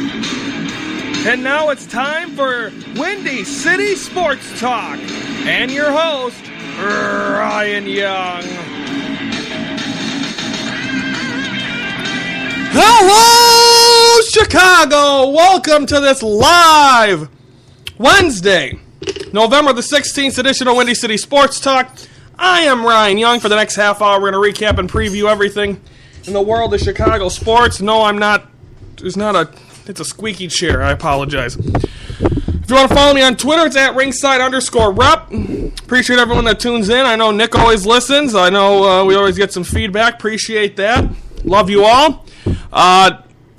And now it's time for Windy City Sports Talk. And your host, Ryan Young. Hello, Chicago! Welcome to this live Wednesday, November the 16th edition of Windy City Sports Talk. I am Ryan Young. For the next half hour, we're going to recap and preview everything in the world of Chicago sports. No, I'm not. It's a squeaky chair. I apologize. If you want to follow me on Twitter, it's at ringside_rep. Appreciate everyone that tunes in. I know Nick always listens. I know we always get some feedback. Appreciate that. Love you all.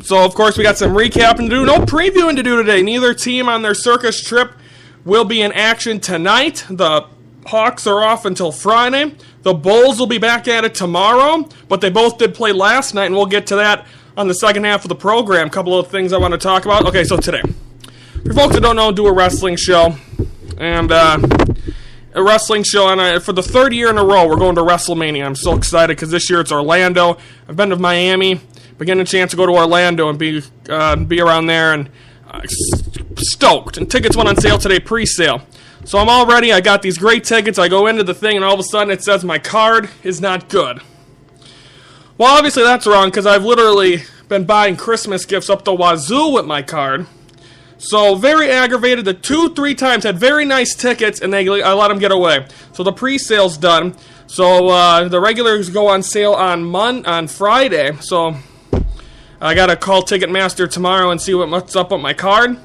So, of course, we got some recapping to do. No previewing to do today. Neither team on their circus trip will be in action tonight. The Hawks are off until Friday. The Bulls will be back at it tomorrow. But they both did play last night, and we'll get to that on the second half of the program. A couple of things I want to talk about. Okay, so today, for folks that don't know, I do a wrestling show. And a wrestling show, and for the third year in a row, we're going to WrestleMania. I'm so excited because this year it's Orlando. I've been to Miami, but getting a chance to go to Orlando and be around there, and stoked. And tickets went on sale today, pre-sale. So I'm all ready. I got these great tickets. I go into the thing, and all of a sudden it says my card is not good. Well, obviously that's wrong because I've literally been buying Christmas gifts up the wazoo with my card. So very aggravated. The 2-3 times had very nice tickets, and I let them get away. So the pre-sale's done. So the regulars go on sale on Friday. So I gotta call Ticketmaster tomorrow and see what's up with my card,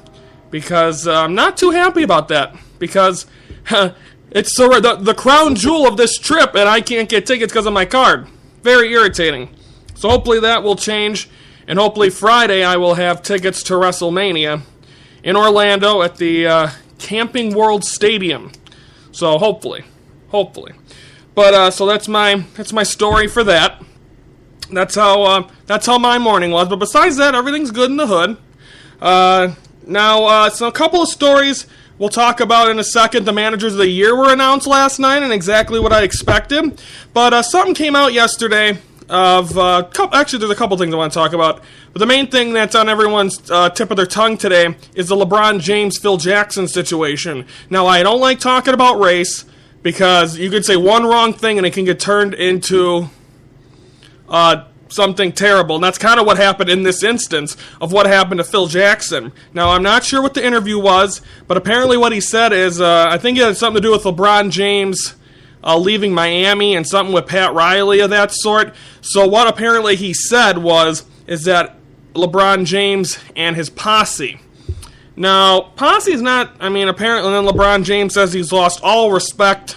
because I'm not too happy about that, because it's the crown jewel of this trip, and I can't get tickets because of my card. Very irritating. So hopefully that will change, and hopefully Friday I will have tickets to WrestleMania in Orlando at the Camping World Stadium. So hopefully. But so that's my story for that. That's how my morning was. But besides that, everything's good in the hood. Now, so a couple of stories we'll talk about in a second. The managers of the year were announced last night, and exactly what I expected. But something came out yesterday of actually, there's a couple things I want to talk about. But the main thing that's on everyone's tip of their tongue today is the LeBron James Phil Jackson situation. Now, I don't like talking about race, because you could say one wrong thing and it can get turned into something terrible. And that's kind of what happened in this instance of what happened to Phil Jackson. Now, I'm not sure what the interview was, but apparently what he said is, I think it had something to do with LeBron James leaving Miami and something with Pat Riley of that sort. So what apparently he said is that LeBron James and his posse. Now, posse's not, apparently then LeBron James says he's lost all respect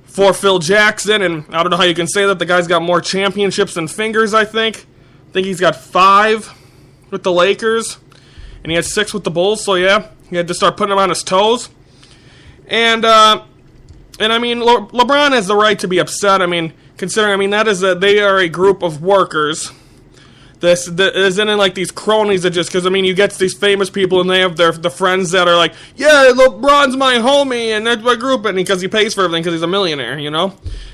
for Phil Jackson, and I don't know how you can say that. The guy's got more championships than fingers, I think. I think he's got 5 with the Lakers, and he had 6 with the Bulls, so yeah, he had to start putting him on his toes. And LeBron has the right to be upset. Considering, they are a group of workers. This isn't in like these cronies that just, because you get these famous people and they have the friends that are like, yeah, LeBron's my homie and that's my group, and because he pays for everything because he's a millionaire,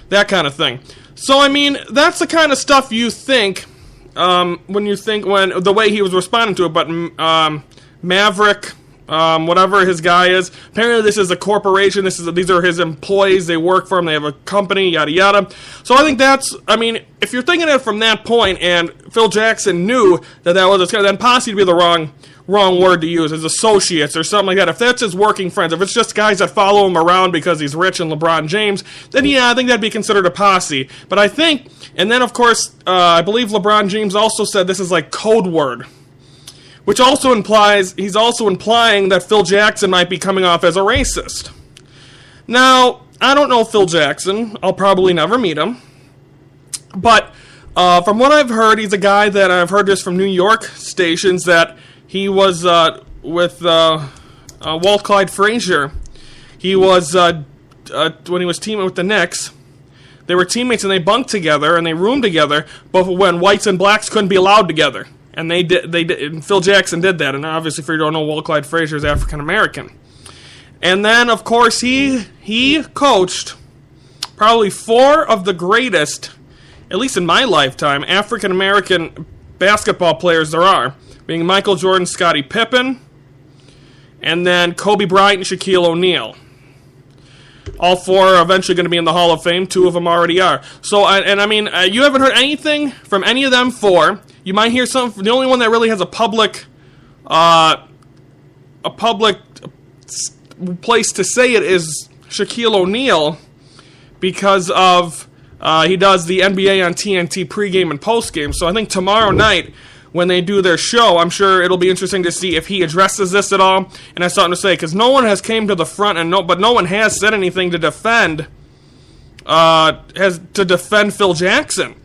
that kind of thing. So that's the kind of stuff you think when the way he was responding to it. But Maverick, whatever his guy is, apparently this is a corporation. These are his employees. They work for him. They have a company. Yada yada. So I think that's. If you're thinking it from that point, and Phil Jackson knew that was then posse would be the wrong word to use, his associates or something like that. If that's his working friends, if it's just guys that follow him around because he's rich and LeBron James, then yeah, I think that'd be considered a posse. But I think, and then of course, I believe LeBron James also said this is like code word, which also he's also implying that Phil Jackson might be coming off as a racist. Now, I don't know Phil Jackson. I'll probably never meet him. But from what I've heard, he's a guy that I've heard this from New York stations, that he was with Walt Clyde Frazier. He was, when he was teaming with the Knicks, they were teammates and they bunked together and they roomed together, but when whites and blacks couldn't be allowed together. And they did, and Phil Jackson did that. And obviously, if you don't know, Walt Clyde Frazier is African American. And then, of course, he coached probably 4 of the greatest, at least in my lifetime, African American basketball players there are. being Michael Jordan, Scottie Pippen, and then Kobe Bryant and Shaquille O'Neal. All four are eventually going to be in the Hall of Fame. 2 of them already are. So, you haven't heard anything from any of them 4. You might hear something. The only one that really has a public place to say it is Shaquille O'Neal, because of he does the NBA on TNT pregame and postgame. So I think tomorrow night, when they do their show, I'm sure it'll be interesting to see if he addresses this at all and has something to say, because no one has came to the front, but no one has said anything to defend Phil Jackson.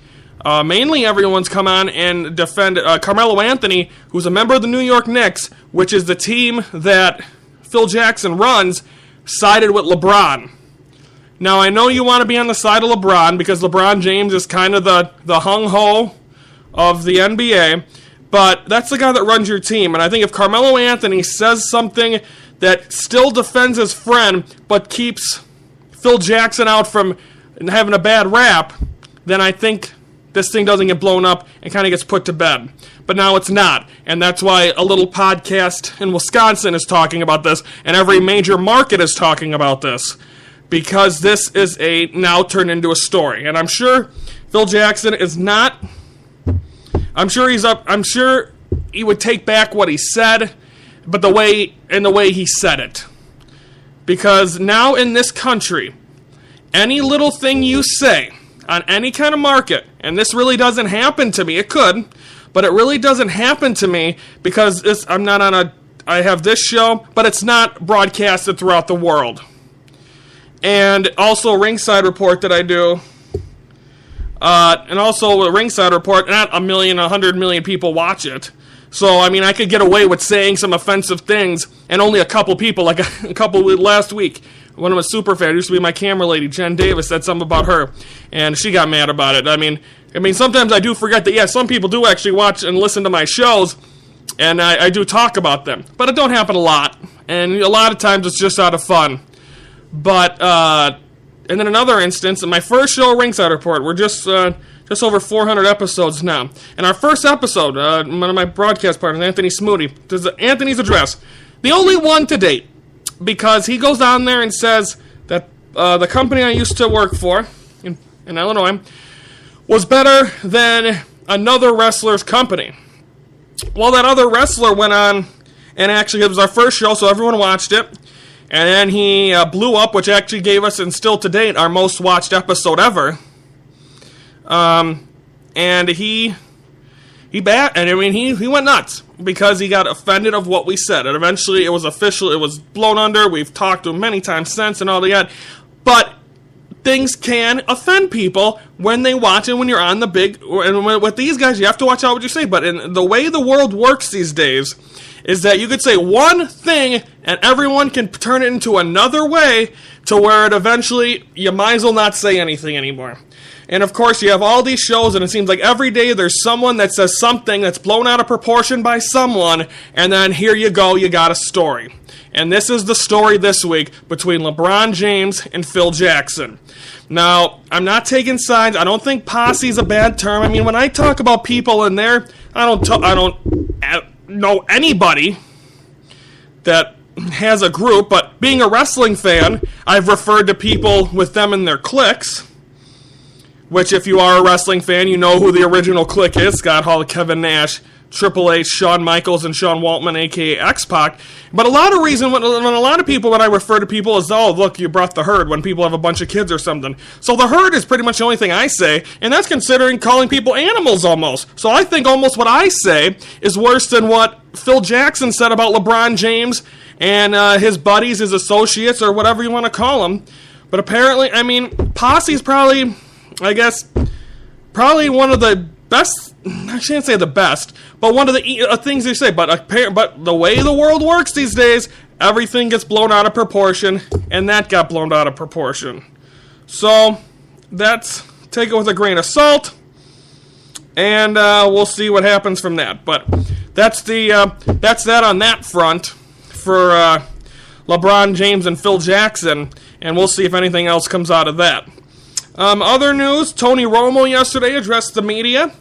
Mainly everyone's come on and defend Carmelo Anthony, who's a member of the New York Knicks, which is the team that Phil Jackson runs, sided with LeBron. Now, I know you want to be on the side of LeBron because LeBron James is kind of the hung-ho of the NBA, but that's the guy that runs your team. And I think if Carmelo Anthony says something that still defends his friend but keeps Phil Jackson out from having a bad rap, then I think this thing doesn't get blown up and kind of gets put to bed. But now it's not, and that's why a little podcast in Wisconsin is talking about this, and every major market is talking about this, because this is now turned into a story. And I'm sure Phil Jackson is not... I'm sure he would take back what he said, but the way he said it. Because now in this country, any little thing you say on any kind of market, and this really doesn't happen to me, it could, but it really doesn't happen to me because I have this show, but it's not broadcasted throughout the world. And also a Ringside Report that I do. And also a Ringside Report, not 100 million people watch it. So, I could get away with saying some offensive things, and only a couple people, like a couple last week. One of my super fans, used to be my camera lady, Jen Davis, said something about her, and she got mad about it. Sometimes I do forget that, some people do actually watch and listen to my shows, and I do talk about them. But it don't happen a lot, and a lot of times it's just out of fun. But, and then another instance, in my first show, Ringside Report, we're just over 400 episodes now. And our first episode, one of my broadcast partners, Anthony Smoody, does Anthony's address. The only one to date, because he goes down there and says that the company I used to work for in Illinois was better than another wrestler's company. Well, that other wrestler went on, and actually it was our first show, so everyone watched it. And then he blew up, which actually gave us, and still to date, our most watched episode ever. And he went nuts because he got offended of what we said. And eventually it was official, it was blown under. We've talked to him many times since and all that. But things can offend people when they watch it, when you're on the big, and with these guys, you have to watch out what you say. But in the way the world works these days, is that you could say one thing and everyone can turn it into another way to where it eventually, you might as well not say anything anymore. And of course, you have all these shows, and it seems like every day there's someone that says something that's blown out of proportion by someone, and then here you go, you got a story. And this is the story this week between LeBron James and Phil Jackson. Now, I'm not taking sides. I don't think posse is a bad term. When I talk about people in there, I don't know anybody that has a group, but being a wrestling fan, I've referred to people with them in their cliques, which if you are a wrestling fan, you know who the original clique is: Scott Hall, Kevin Nash, Triple H, Shawn Michaels, and Sean Waltman, a.k.a. X-Pac. But a lot of reason, when I refer to people as, oh, look, you brought the herd, when people have a bunch of kids or something. So the herd is pretty much the only thing I say, and that's considering calling people animals almost. So I think almost what I say is worse than what Phil Jackson said about LeBron James and his buddies, his associates, or whatever you want to call them. But apparently, posse's probably one of the best, I shouldn't say the best, but one of the things they say. But the way the world works these days, everything gets blown out of proportion, and that got blown out of proportion. So take it with a grain of salt, and we'll see what happens from that. But that's that on that front for LeBron James and Phil Jackson, and we'll see if anything else comes out of that. Other news, Tony Romo yesterday addressed the media.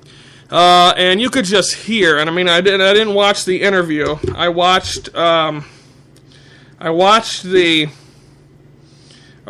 And you could just hear, and I mean, I didn't watch the interview.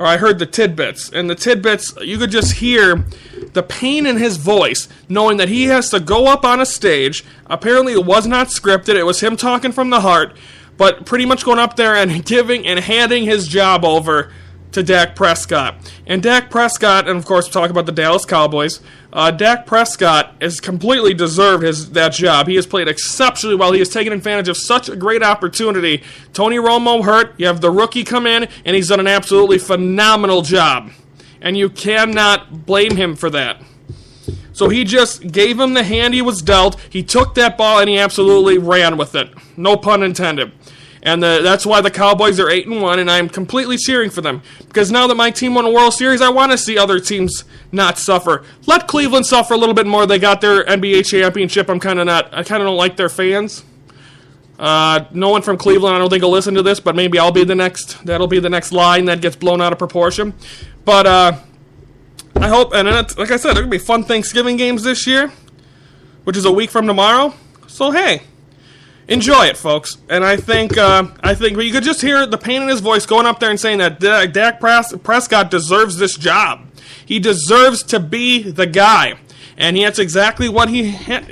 I heard the tidbits, and the tidbits, you could just hear the pain in his voice, knowing that he has to go up on a stage. Apparently it was not scripted, it was him talking from the heart, but pretty much going up there and giving and handing his job over to Dak Prescott. And Dak Prescott, and of course we're talking about the Dallas Cowboys, Dak Prescott has completely deserved that job. He has played exceptionally well. He has taken advantage of such a great opportunity. Tony Romo hurt. You have the rookie come in, and he's done an absolutely phenomenal job. And you cannot blame him for that. So he just gave him the hand he was dealt. He took that ball, and he absolutely ran with it. No pun intended. And that's why the Cowboys are 8-1, and I'm completely cheering for them. Because now that my team won a World Series, I want to see other teams not suffer. Let Cleveland suffer a little bit more. They got their NBA championship. I kind of don't like their fans. No one from Cleveland, I don't think, will listen to this, but maybe I'll be the next. That'll be the next line that gets blown out of proportion. But I hope, and like I said, there are going to be fun Thanksgiving games this year, which is a week from tomorrow. So, hey. Enjoy it, folks. And I think you could just hear the pain in his voice going up there and saying that Dak Prescott deserves this job. He deserves to be the guy, and that's exactly what he has.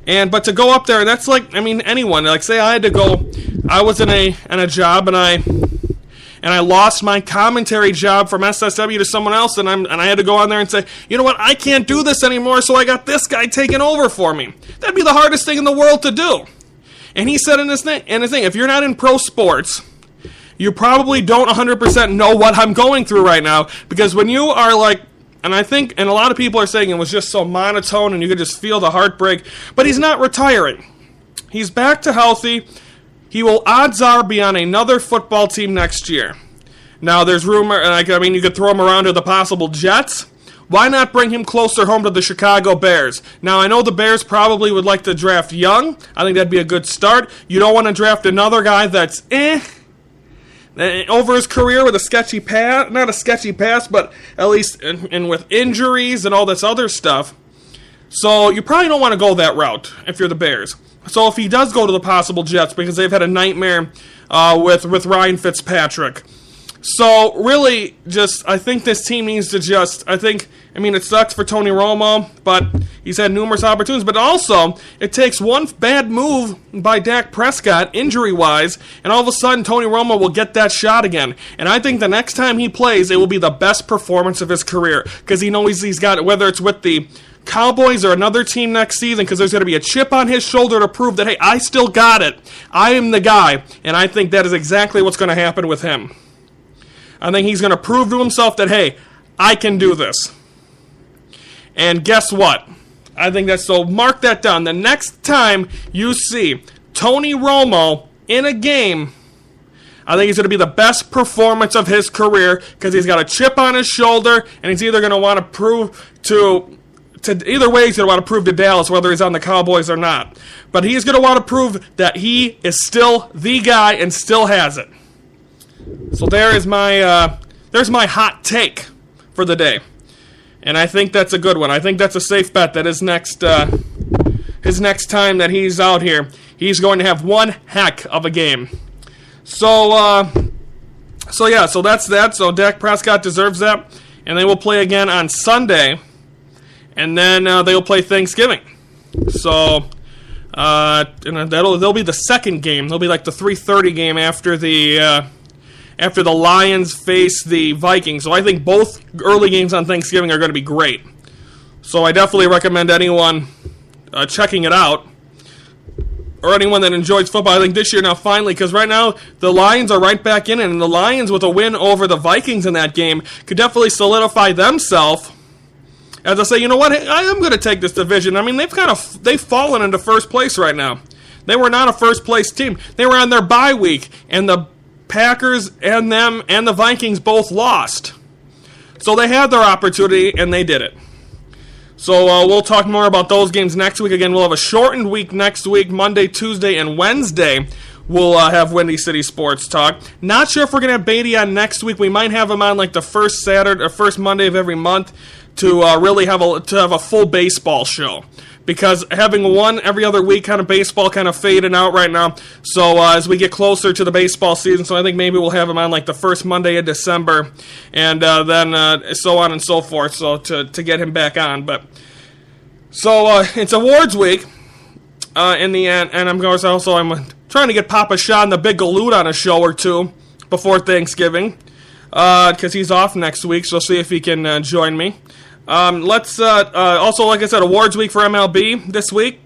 But to go up there, that's like, I mean, anyone. Like, say I had to go, I was in a job, and I lost my commentary job from SSW to someone else, and I had to go on there and say, you know what, I can't do this anymore, so I got this guy taking over for me. That'd be the hardest thing in the world to do. And he said in his thing, if you're not in pro sports, you probably don't 100% know what I'm going through right now, because when you are like, and I think, and a lot of people are saying it was just so monotone, and you could just feel the heartbreak, but he's not retiring. He's back to healthy. He will, odds are, be on another football team next year. Now, there's rumor, I mean, you could throw him around to the possible Jets. Why not bring him closer home to the Chicago Bears? Now, I know the Bears probably would like to draft young. I think that'd be a good start. You don't want to draft another guy that's over his career with a sketchy pass, not a sketchy pass, but at least and with injuries and all this other stuff. So you probably don't want to go that route if you're the Bears. So if he does go to the possible Jets, because they've had a nightmare with Ryan Fitzpatrick. So really, I think this team needs to it sucks for Tony Romo, but he's had numerous opportunities. But also, it takes one bad move by Dak Prescott, injury-wise, and all of a sudden Tony Romo will get that shot again. And I think the next time he plays, it will be the best performance of his career, because he knows he's got it, whether it's with the Cowboys or another team next season, because there's going to be a chip on his shoulder to prove that, hey, I still got it. I am the guy, and I think that is exactly what's going to happen with him. I think he's going to prove to himself that, hey, I can do this. And guess what? I think that's so. Mark that down. The next time you see Tony Romo in a game, I think it's going to be the best performance of his career, because he's got a chip on his shoulder, and he's either going to want to prove to either way, he's going to want to prove to Dallas whether he's on the Cowboys or not. But he's going to want to prove that he is still the guy and still has it. So there's my hot take for the day. And I think that's a good one. I think that's a safe bet that his next time that he's out here, he's going to have one heck of a game. So that's that. So Dak Prescott deserves that. And they will play again on Sunday. And then they will play Thanksgiving. So and they'll be the second game. They'll be like the 3:30 game after the Lions face the Vikings. So I think both early games on Thanksgiving are going to be great. So I definitely recommend anyone checking it out, or anyone that enjoys football. I think this year now, finally, because right now the Lions are right back in it, and the Lions with a win over the Vikings in that game could definitely solidify themselves as I say, you know what, I am going to take this division. I mean, they've fallen into first place right now. They were not a first place team. They were on their bye week, and the Packers and them and the Vikings both lost. So they had their opportunity, and they did it. So we'll talk more about those games next week. Again, we'll have a shortened week next week, Monday, Tuesday, and Wednesday. We'll have Windy City Sports Talk. Not sure if we're going to have Beatty on next week. We might have him on like the first Saturday or first Monday of every month to really have a full baseball show. Because having one every other week kind of baseball kind of fading out right now. So as we get closer to the baseball season, so I think maybe we'll have him on like the first Monday of December, and then so on and so forth. So to get him back on, but so it's awards week in the end, and I'm trying to get Papa Sean the Big Galoot on a show or two before Thanksgiving, because he's off next week. So see if he can join me. Let's also, like I said, awards week for MLB this week.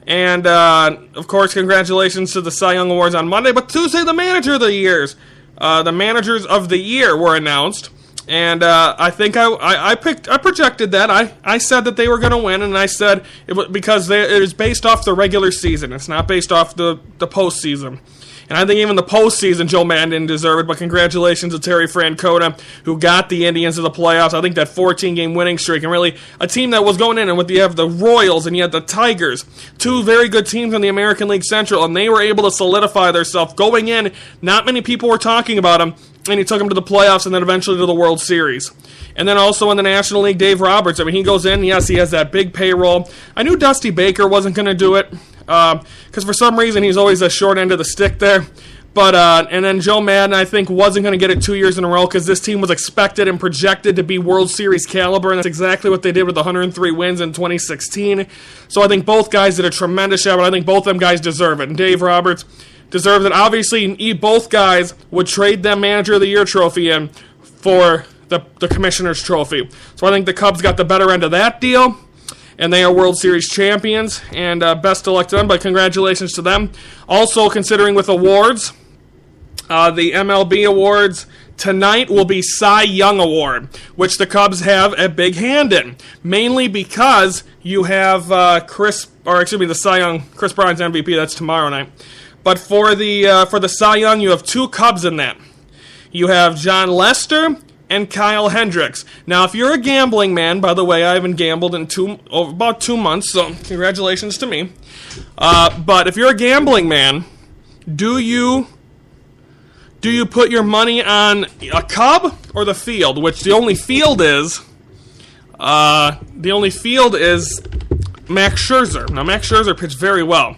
And, of course, congratulations to the Cy Young Awards on Monday. But Tuesday, the Manager of the Years. The Managers of the Year were announced. And I think I projected that. I said that they were going to win. And I said because it is based off the regular season. It's not based off the postseason. And I think even the postseason, Joe Maddon didn't deserve it, but congratulations to Terry Francona, who got the Indians to the playoffs. I think that 14-game winning streak, and really a team that was going in, and you have the Royals and you have the Tigers, two very good teams in the American League Central, and they were able to solidify themselves. Going in, not many people were talking about them, and he took them to the playoffs and then eventually to the World Series. And then also in the National League, Dave Roberts. I mean, he goes in, yes, he has that big payroll. I knew Dusty Baker wasn't going to do it, because for some reason he's always a short end of the stick there. But and then Joe Maddon, I think, wasn't going to get it 2 years in a row because this team was expected and projected to be World Series caliber, and that's exactly what they did with 103 wins in 2016. So I think both guys did a tremendous job, and I think both them guys deserve it. And Dave Roberts deserves it. Obviously, both guys would trade them Manager of the Year trophy in for the Commissioner's Trophy. So I think the Cubs got the better end of that deal, and they are World Series champions, and best of luck to them, but congratulations to them. Also, considering with awards, the MLB awards tonight will be Cy Young Award, which the Cubs have a big hand in, mainly because you have the Cy Young, Chris Bryant's MVP, that's tomorrow night. But for the Cy Young, you have two Cubs in that. You have Jon Lester and Kyle Hendricks. Now, if you're a gambling man, by the way, I haven't gambled in about 2 months, so congratulations to me. But if you're a gambling man, do you put your money on a Cub or the field? Which the only field is Max Scherzer. Now, Max Scherzer pitched very well.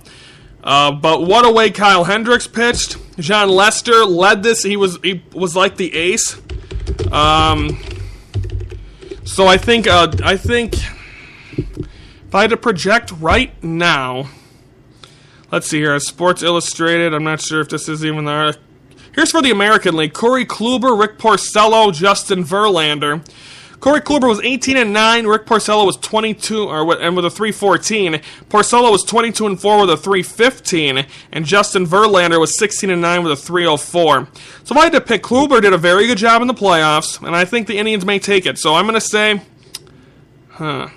But what a way Kyle Hendricks pitched. Jon Lester led this. He was like the ace. So I think if I had to project right now, let's see here, Sports Illustrated, I'm not sure if this is even there. Here's for the American League: Corey Kluber, Rick Porcello, Justin Verlander. Corey Kluber was 18-9. Rick Porcello was 22, and with a 3.14. Porcello was 22-4 with a 3.15, and Justin Verlander was 16-9 with a 3.04. So if I had to pick, Kluber did a very good job in the playoffs, and I think the Indians may take it. So I'm going to say, I'm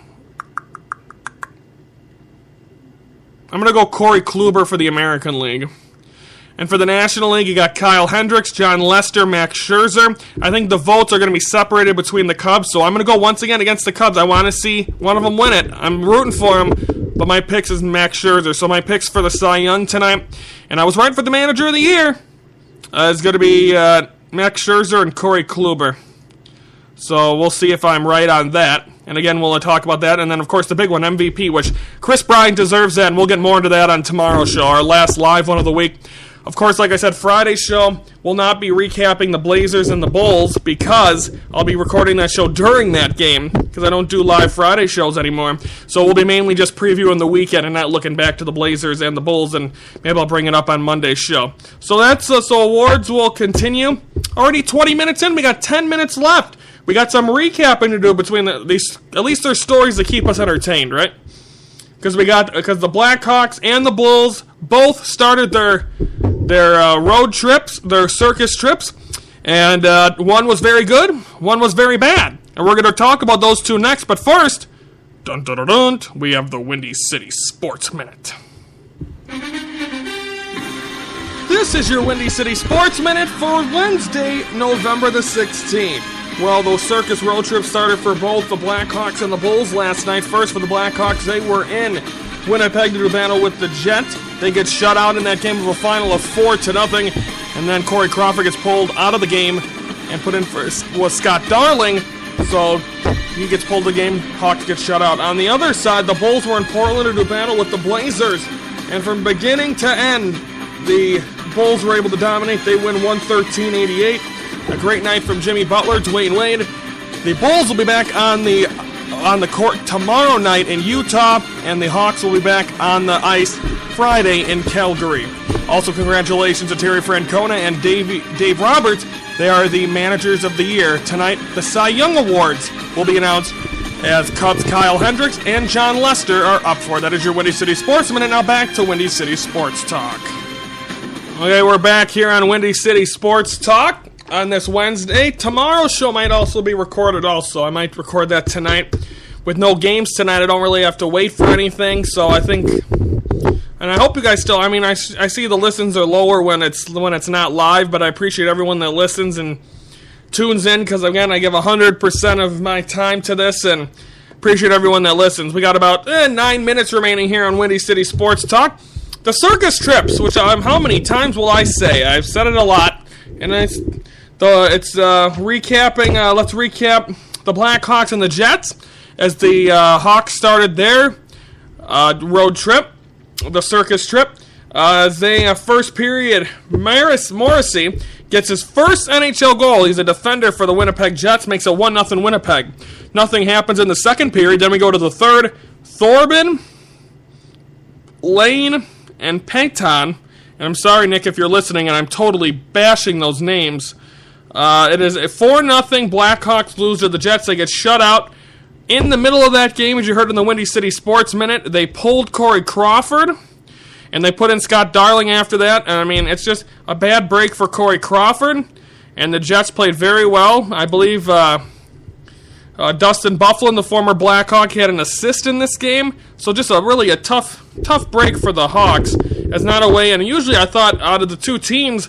going to go Corey Kluber for the American League. And for the National League, you got Kyle Hendricks, Jon Lester, Max Scherzer. I think the votes are going to be separated between the Cubs, so I'm going to go once again against the Cubs. I want to see one of them win it. I'm rooting for them, but my picks is Max Scherzer. So my picks for the Cy Young tonight, and I was right for the Manager of the Year, is going to be Max Scherzer and Corey Kluber. So we'll see if I'm right on that. And again, we'll talk about that. And then, of course, the big one, MVP, which Chris Bryant deserves that, and we'll get more into that on tomorrow's show, our last live one of the week. Of course, like I said, Friday's show will not be recapping the Blazers and the Bulls because I'll be recording that show during that game because I don't do live Friday shows anymore. So we'll be mainly just previewing the weekend and not looking back to the Blazers and the Bulls, and maybe I'll bring it up on Monday's show. So that's so awards will continue. Already 20 minutes in, we got 10 minutes left. We got some recapping to do between these. At least there's stories that keep us entertained, right? Because the Blackhawks and the Bulls both started their road trips, their circus trips, and one was very good, one was very bad. And we're going to talk about those two next, but first, dun dun dun dun, we have the Windy City Sports Minute. This is your Windy City Sports Minute for Wednesday, November the 16th. Well, those circus road trips started for both the Blackhawks and the Bulls last night. First for the Blackhawks, they were in Winnipeg to do battle with the Jets. They get shut out in that game of a final of 4-0, and then Corey Crawford gets pulled out of the game and put in was Scott Darling. So he gets pulled the game, Hawks get shut out. On the other side, the Bulls were in Portland to do battle with the Blazers, and from beginning to end, the Bulls were able to dominate. They win 113-88. A great night from Jimmy Butler, Dwayne Wade. The Bulls will be back on the court tomorrow night in Utah, and the Hawks will be back on the ice Friday in Calgary. Also, congratulations to Terry Francona and Dave Roberts. They are the managers of the year. Tonight, the Cy Young Awards will be announced as Cubs Kyle Hendricks and John Lester are up for it. That is your Windy City Sports Minute. Now back to Windy City Sports Talk. Okay, we're back here on Windy City Sports Talk on this Wednesday. Tomorrow's show might also be recorded also. I might record that tonight. With no games tonight, I don't really have to wait for anything, so I think... And I hope you guys still... I see the listens are lower when it's not live, but I appreciate everyone that listens and tunes in, because, again, I give 100% of my time to this, and appreciate everyone that listens. We got about 9 minutes remaining here on Windy City Sports Talk. The circus trips, which how many times will I say? I've said it a lot, and it's recapping. Let's recap the Blackhawks and the Jets as the Hawks started their road trip, the circus trip. As they first period, Morrissey gets his first NHL goal. He's a defender for the Winnipeg Jets, makes it 1-0 Winnipeg. Nothing happens in the second period. Then we go to the third. Thorben, Lane, and Peyton. And I'm sorry, Nick, if you're listening, and I'm totally bashing those names. It is a 4-0 Blackhawks lose to the Jets. They get shut out. In the middle of that game, as you heard in the Windy City Sports Minute, they pulled Corey Crawford, and they put in Scott Darling after that. And, I mean, it's just a bad break for Corey Crawford, and the Jets played very well. I believe Dustin Byfuglien, the former Blackhawk, had an assist in this game. So just a tough break for the Hawks. As not a way, and usually I thought out of the two teams,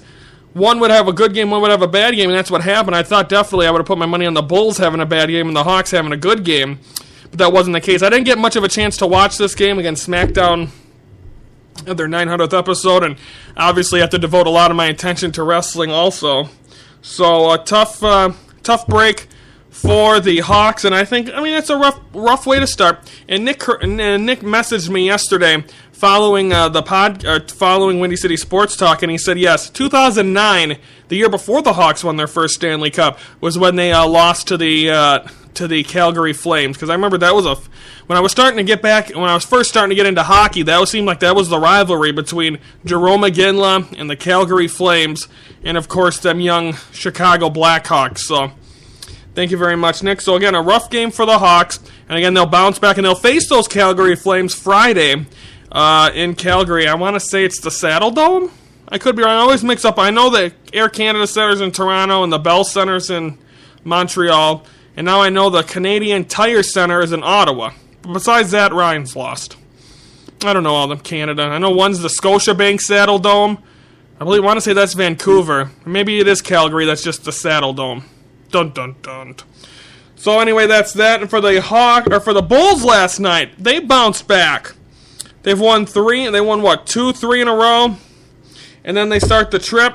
one would have a good game, one would have a bad game, and that's what happened. I thought definitely I would have put my money on the Bulls having a bad game and the Hawks having a good game, but that wasn't the case. I didn't get much of a chance to watch this game against SmackDown at their 900th episode, and obviously have to devote a lot of my attention to wrestling also. So a tough break for the Hawks, and I mean it's a rough way to start. And Nick messaged me yesterday following following Windy City Sports Talk, and he said yes, 2009, the year before the Hawks won their first Stanley Cup, was when they lost to the Calgary Flames. Because I remember that was when I was first starting to get into hockey, that seemed like that was the rivalry between Jarome Iginla and the Calgary Flames, and of course them young Chicago Blackhawks. So thank you very much, Nick. So again, a rough game for the Hawks, and again they'll bounce back and they'll face those Calgary Flames Friday in Calgary. I want to say it's the Saddle Dome. I could be wrong. I always mix up. I know the Air Canada Center's in Toronto and the Bell Center's in Montreal, and now I know the Canadian Tire Center is in Ottawa. But besides that, Ryan's lost. I don't know all them Canada. I know one's the Scotiabank Saddle Dome. I want to say that's Vancouver. Maybe it is Calgary. That's just the Saddle Dome. Dun dun dun. So anyway, that's that. And for the Bulls last night, they bounced back. They've won 3. They won 2-3 in a row, and then they start the trip,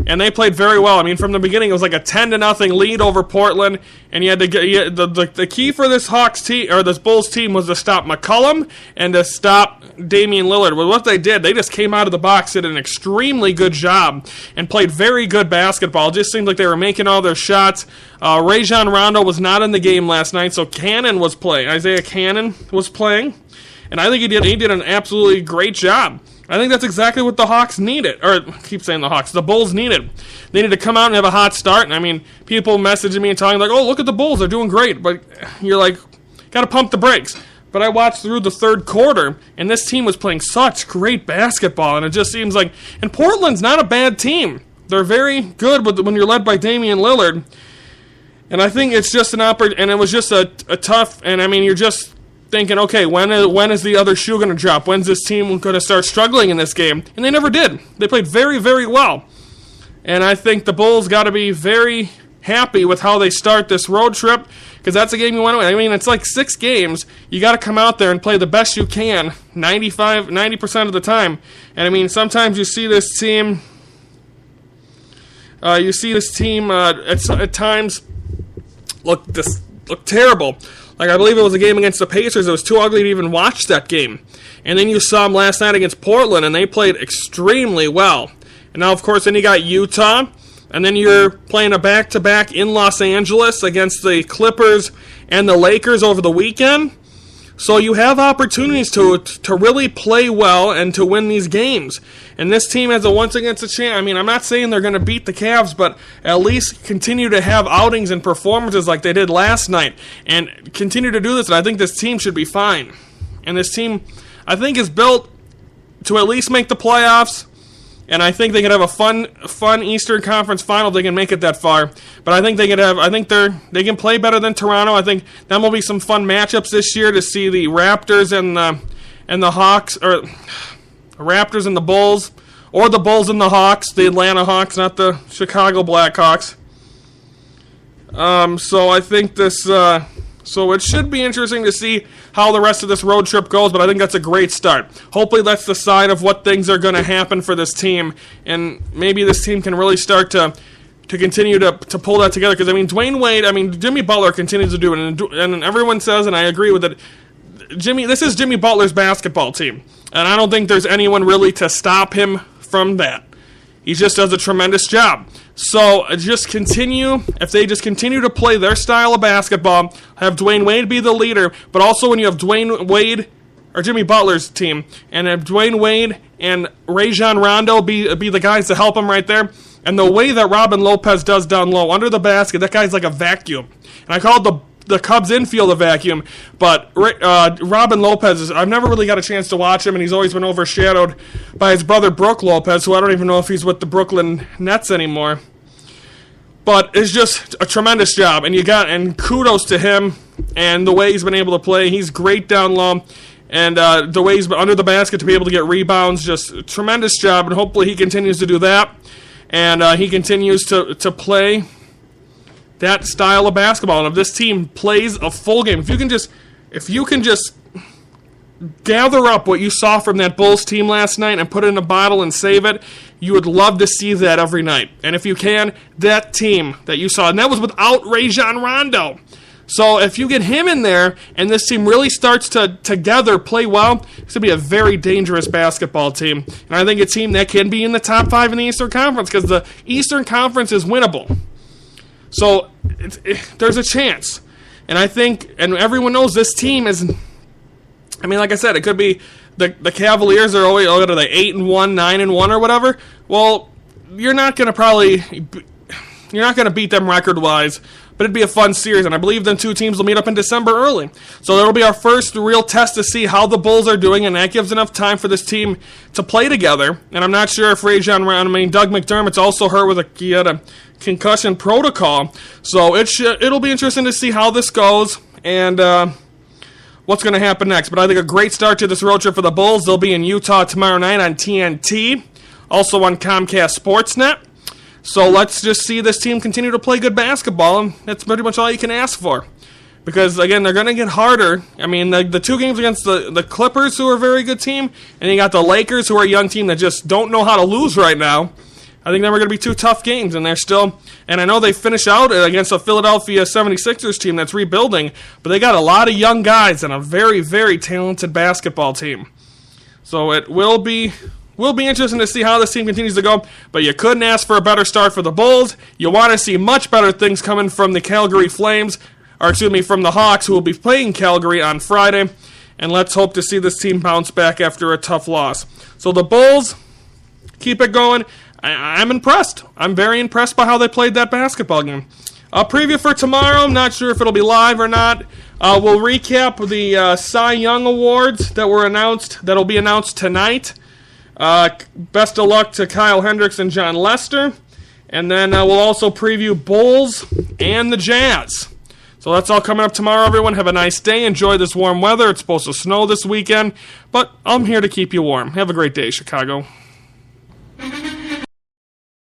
and they played very well. I mean, from the beginning, it was like a 10-0 lead over Portland, and you had to get the key for this Hawks team or this Bulls team was to stop McCollum and to stop Damian Lillard. Well, what they did, they just came out of the box, did an extremely good job, and played very good basketball. It just seemed like they were making all their shots. Rajon Rondo was not in the game last night, so Cannon was playing. Isaiah Cannon was playing. And I think he did an absolutely great job. I think that's exactly what the Hawks needed. Or, I keep saying the Hawks. The Bulls needed. They need to come out and have a hot start. And, I mean, people messaging me and talking like, oh, look at the Bulls. They're doing great. But you're like, got to pump the brakes. But I watched through the third quarter, and this team was playing such great basketball. And it just seems like... And Portland's not a bad team. They're very good when you're led by Damian Lillard. And I think it's just an and it was just a tough... And, I mean, you're just... thinking, okay, when is the other shoe going to drop? When's this team going to start struggling in this game? And they never did. They played very, very well. And I think the Bulls got to be very happy with how they start this road trip, because that's a game you want to win. I mean, it's like 6 games. You got to come out there and play the best you can 90% of the time. And, I mean, sometimes you see this team... at times look looked terrible. Like, I believe it was a game against the Pacers. It was too ugly to even watch that game. And then you saw them last night against Portland, and they played extremely well. And now, of course, then you got Utah, and then you're playing a back-to-back in Los Angeles against the Clippers and the Lakers over the weekend. So you have opportunities to really play well and to win these games. And this team has a once against a chance. I mean, I'm not saying they're going to beat the Cavs, but at least continue to have outings and performances like they did last night. And continue to do this, and I think this team should be fine. And this team, I think, is built to at least make the playoffs. And I think they could have a fun Eastern Conference final if they can make it that far. But I think they could have. I think they can play better than Toronto. I think that will be some fun matchups this year to see the Raptors and the Hawks, or the Raptors and the Bulls, or the Bulls and the Hawks, the Atlanta Hawks, not the Chicago Blackhawks. So I think this. So it should be interesting to see how the rest of this road trip goes, but I think that's a great start. Hopefully that's the sign of what things are going to happen for this team, and maybe this team can really start to continue to pull that together. Because, I mean, Dwayne Wade, I mean, Jimmy Butler continues to do it, and everyone says, and I agree with it, this is Jimmy Butler's basketball team, and I don't think there's anyone really to stop him from that. He just does a tremendous job. So if they just continue to play their style of basketball, have Dwayne Wade be the leader, but also when you have Dwayne Wade, or Jimmy Butler's team, and have Dwayne Wade and Rajon Rondo be the guys to help him right there, and the way that Robin Lopez does down low, under the basket, that guy's like a vacuum. And I call it the Cubs infield a vacuum, but Robin Lopez, I've never really got a chance to watch him, and he's always been overshadowed by his brother Brook Lopez, who I don't even know if he's with the Brooklyn Nets anymore. But it's just a tremendous job, and kudos to him and the way he's been able to play. He's great down low, and the way he's been under the basket to be able to get rebounds, just a tremendous job, and hopefully he continues to do that, and he continues to play that style of basketball. And if this team plays a full game, if you can just gather up what you saw from that Bulls team last night and put it in a bottle and save it, you would love to see that every night. And if you can, that team that you saw, and that was without Rajon Rondo. So if you get him in there and this team really starts to together play well, it's going to be a very dangerous basketball team. And I think a team that can be in the top 5 in the Eastern Conference, because the Eastern Conference is winnable. So there's a chance. And I think, and everyone knows this team is, I mean, like I said, it could be the Cavaliers are always, what are they, 8-1, 9-1 or whatever. Well, you're not going to beat them record-wise, but it'd be a fun series, and I believe the two teams will meet up in December early. So that'll be our first real test to see how the Bulls are doing, and that gives enough time for this team to play together. And I'm not sure if Doug McDermott's also hurt he had a concussion protocol. So it'll be interesting to see how this goes, and what's going to happen next. But I think a great start to this road trip for the Bulls. They'll be in Utah tomorrow night on TNT, also on Comcast Sportsnet. So let's just see this team continue to play good basketball, and that's pretty much all you can ask for. Because, again, they're going to get harder. I mean, the two games against the Clippers, who are a very good team, and you got the Lakers, who are a young team that just don't know how to lose right now. I think they were going to be two tough games, and they're still, and I know they finish out against a Philadelphia 76ers team that's rebuilding, but they got a lot of young guys and a very, very talented basketball team. So it will be interesting to see how this team continues to go, but you couldn't ask for a better start for the Bulls. You want to see much better things coming from the Calgary Flames, from the Hawks, who will be playing Calgary on Friday, and let's hope to see this team bounce back after a tough loss. So the Bulls, keep it going. I'm impressed. I'm very impressed by how they played that basketball game. A preview for tomorrow. I'm not sure if it'll be live or not. We'll recap the Cy Young Awards that'll be announced tonight. Best of luck to Kyle Hendricks and John Lester. And then we'll also preview Bulls and the Jazz. So that's all coming up tomorrow, everyone. Have a nice day. Enjoy this warm weather. It's supposed to snow this weekend, but I'm here to keep you warm. Have a great day, Chicago.